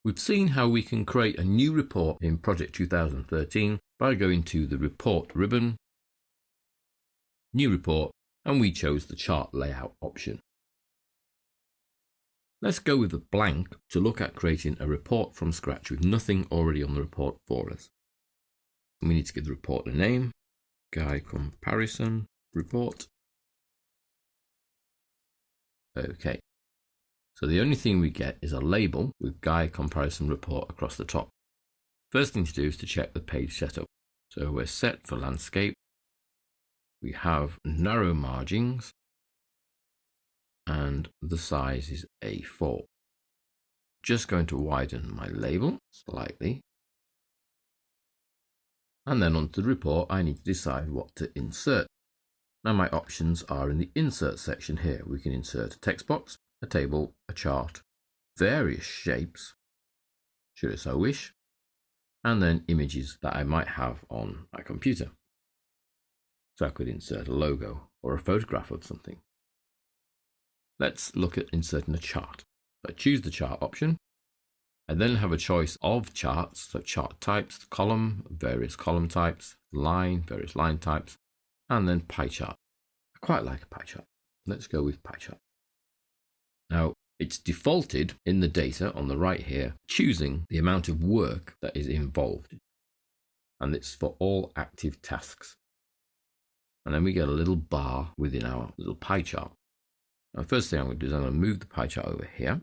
We've seen how we can create a new report in Project 2013 by going to the Report ribbon, New Report, and we chose the Chart Layout option. Let's go with a blank to look at creating a report from scratch with nothing already on the report for us. We need to give the report a name, Guy Comparison Report. Okay. So the only thing we get is a label with Guy Comparison Report across the top. First thing to do is to check the page setup. So we're set for landscape. We have narrow margins and the size is A4. Just going to widen my label slightly. And then onto the report, I need to decide what to insert. Now my options are in the insert section here. We can insert a text box, a table, a chart, various shapes, should I so wish, and then images that I might have on my computer. So I could insert a logo or a photograph of something. Let's look at inserting a chart. So I choose the chart option. I then have a choice of charts, so chart types, column, various column types, line, various line types, and then pie chart. I quite like a pie chart. Let's go with pie chart. Now, it's defaulted in the data on the right here, choosing the amount of work that is involved. And it's for all active tasks. And then we get a little bar within our little pie chart. Now, the first thing I'm going to do is I'm going to move the pie chart over here.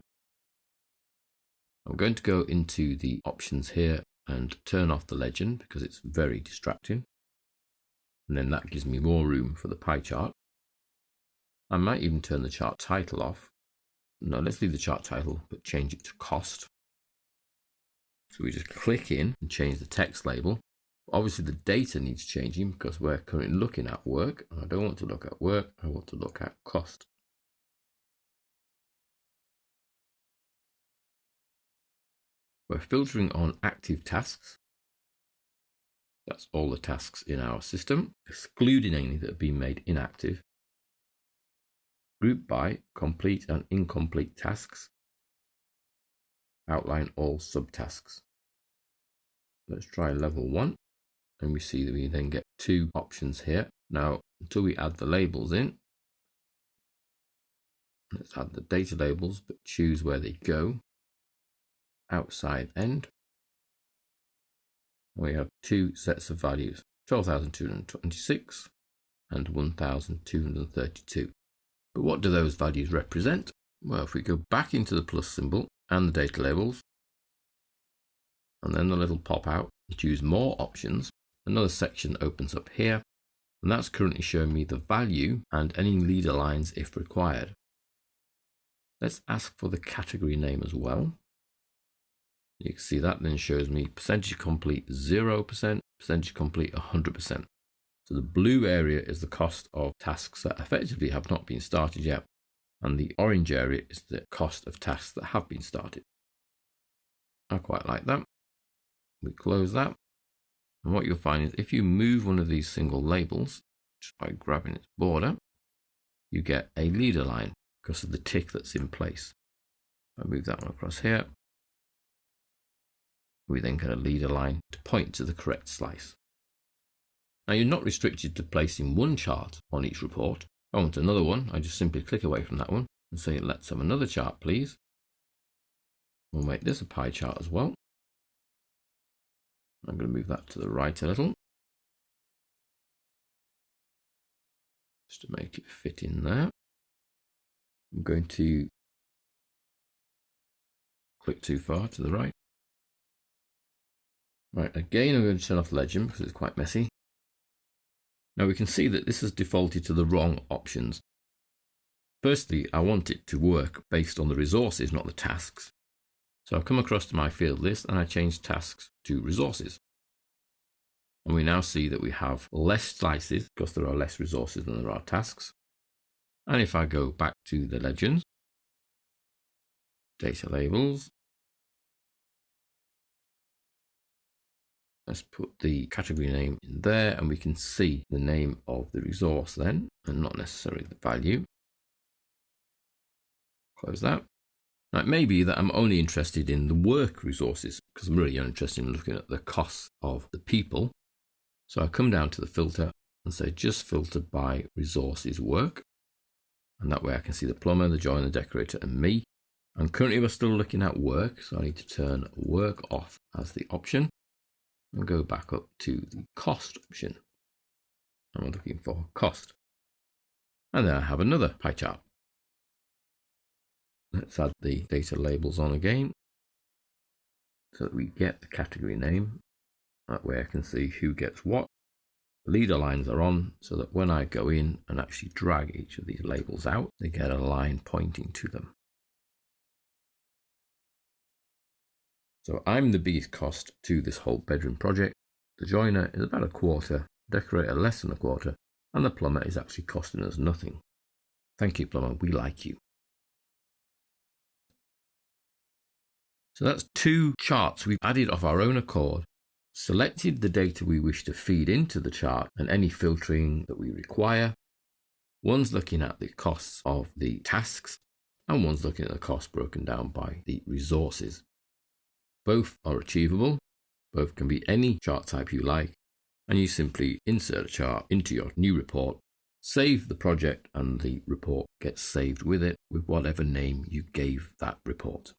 I'm going to go into the options here and turn off the legend because it's very distracting. And then that gives me more room for the pie chart. I might even turn the chart title off. No, let's leave the chart title, but change it to cost. So we just click in and change the text label. Obviously the data needs changing because we're currently looking at work. And I don't want to look at work, I want to look at cost. We're filtering on active tasks. That's all the tasks in our system, excluding any that have been made inactive. Group by complete and incomplete tasks. Outline all subtasks. Let's try level 1. And we see that we then get 2 options here. Now, until we add the labels in, let's add the data labels, but choose where they go. Outside end. We have 2 sets of values, 12,226 and 1,232. But what do those values represent? Well, if we go back into the plus symbol and the data labels, and then the little pop out, choose more options, another section opens up here, and that's currently showing me the value and any leader lines if required. Let's ask for the category name as well. You can see that then shows me percentage complete 0%, percentage complete 100%. So the blue area is the cost of tasks that effectively have not been started yet, and the orange area is the cost of tasks that have been started. I quite like that. We close that. And what you'll find is if you move one of these single labels, just by grabbing its border, you get a leader line because of the tick that's in place. I move that one across here. We then get a leader line to point to the correct slice. Now you're not restricted to placing one chart on each report. I want another one. I just simply click away from that one and say, let's have another chart, please. We'll make this a pie chart as well. I'm going to move that to the right a little, just to make it fit in there. I'm going to click too far to the right. Right, again, I'm going to turn off the legend because it's quite messy. Now we can see that this has defaulted to the wrong options. Firstly, I want it to work based on the resources, not the tasks. So I've come across to my field list and I change tasks to resources. And we now see that we have less slices because there are less resources than there are tasks. And if I go back to the legends, data labels, let's put the category name in there and we can see the name of the resource then, and not necessarily the value. Close that. Now, it may be that I'm only interested in the work resources because I'm really interested in looking at the costs of the people. So I come down to the filter and say just filter by resources work. And that way I can see the plumber, the joiner, the decorator and me. And currently we're still looking at work. So I need to turn work off as the option and go back up to the cost option. And we're looking for cost. And then I have another pie chart. Let's add the data labels on again so that we get the category name. That way I can see who gets what. Leader lines are on so that when I go in and actually drag each of these labels out, they get a line pointing to them. So I'm the biggest cost to this whole bedroom project. The joiner is about a quarter, decorator less than a quarter, and the plumber is actually costing us nothing. Thank you, plumber, we like you. So that's 2 charts we've added of our own accord, selected the data we wish to feed into the chart and any filtering that we require. One's looking at the costs of the tasks and one's looking at the costs broken down by the resources. Both are achievable, both can be any chart type you like, and you simply insert a chart into your new report, save the project, and the report gets saved with it with whatever name you gave that report.